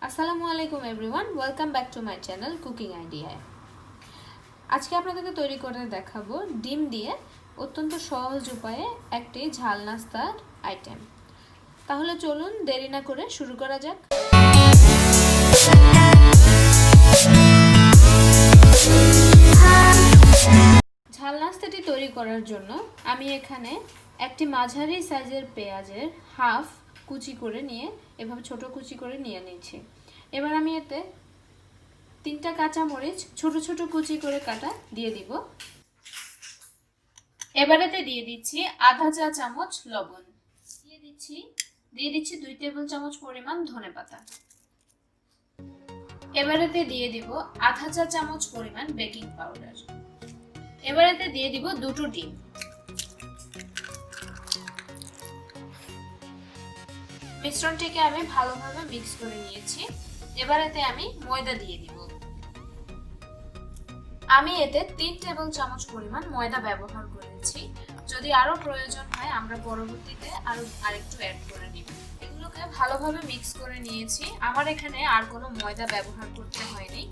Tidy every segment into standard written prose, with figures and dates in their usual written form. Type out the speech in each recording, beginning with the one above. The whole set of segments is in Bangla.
আসসালামু আলাইকুম everyone, welcome back to my channel cooking idea. আজকে আপনাদেরকে তৈরি করে দেখাবো ডিম দিয়ে অত্যন্ত সহজ উপায়ে একটি ঝাল নাস্তার আইটেম। তাহলে চলুন দেরি না করে শুরু করা যাক। ঝাল নাস্তাটি তৈরি করার জন্য আমি এখানে একটি মাঝারি সাইজের পেঁয়াজের হাফ কুচি করে নিয়ে এভাবে ছোট কুচি করে নিয়ে নিয়েছি। এবার আমি এতে 3টা কাঁচামরিচ ছোট ছোট কুচি করে কাটা দিয়ে দিব। এবার এতে দিয়ে দিচ্ছি আধা চা চামচ লবণ, দিয়ে দিচ্ছি 2 টেবিল চামচ পরিমাণ ধনেপাতা। এবার এতে দিয়ে দিব আধা চা চামচ পরিমাণ বেকিং পাউডার। এবার এতে দিয়ে দিব 2টো ডিম। মিশ্রণটিকে আমি ভালোভাবে মিক্স করে নিয়েছি। এবার এতে আমি ময়দা দিয়ে দিব। আমি এতে 3 টেবিল চামচ পরিমাণ ময়দা ব্যবহার করেছি। যদি আরো প্রয়োজন হয় আমরা পরবর্তীতে আরেকটু অ্যাড করে নিব। এগুলোকে ভালোভাবে মিক্স করে নিয়েছি। আমার এখানে আর কোনো ময়দা ব্যবহার করতে হয়নি।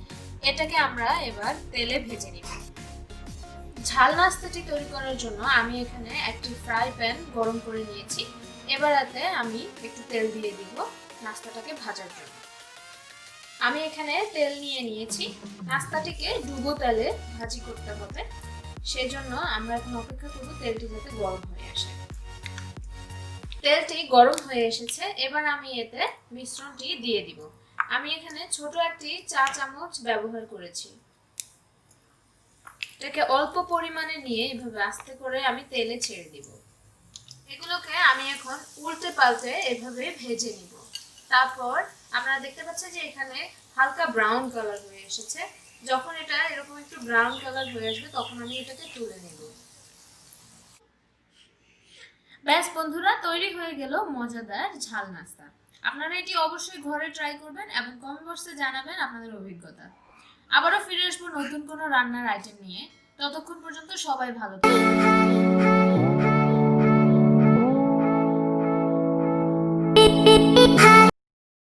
এটাকে আমরা এবার তেলে ভেজে নিব। ঝাল নাস্তাটি তৈরি করার জন্য আমি এখানে একটি ফ্রাই প্যান গরম করে নিয়েছি। এবার এতে আমি একটু তেল দিয়ে দিব নাস্তাটাকে ভাজার জন্য। আমি এখানে তেল নিয়ে নিয়েছি। নাস্তাটিকে ডুবো তেলে ভাজি করতে হবে, সেজন্য আমরা এখন অপেক্ষা করব তেলটি যাতে গরম হয়ে আসে। তেলটি গরম হয়ে এসেছে। এবার আমি এতে মিশ্রণটি দিয়ে দিব। আমি এখানে ছোট একটি চা চামচ ব্যবহার করেছি। এটাকে অল্প পরিমাণে নিয়ে এভাবে আস্তে করে আমি তেলে ছেড়ে দিব। এগুলোকে আমি এখন উল্টে পাল্টে এভাবে ভেজে নিব। তারপর আপনারা দেখতে পাচ্ছেন যে এখানে হালকা ব্রাউন কালার হয়ে এসেছে। যখন এটা এরকম একটু ব্রাউন কালার হয়ে আসবে তখন আমি এটাকে তুলে নেব। ব্যাস বন্ধুরা, তৈরি হয়ে গেল মজাদার ঝাল নাস্তা। আপনারা এটি অবশ্যই ঘরে ট্রাই করবেন এবং কমেন্ট বক্সে জানাবেন আপনাদের অভিজ্ঞতা। আবারও ফিরে আসবো নতুন কোনো রান্নার আইটেম নিয়ে। ততক্ষণ পর্যন্ত সবাই ভালো থাকবেন।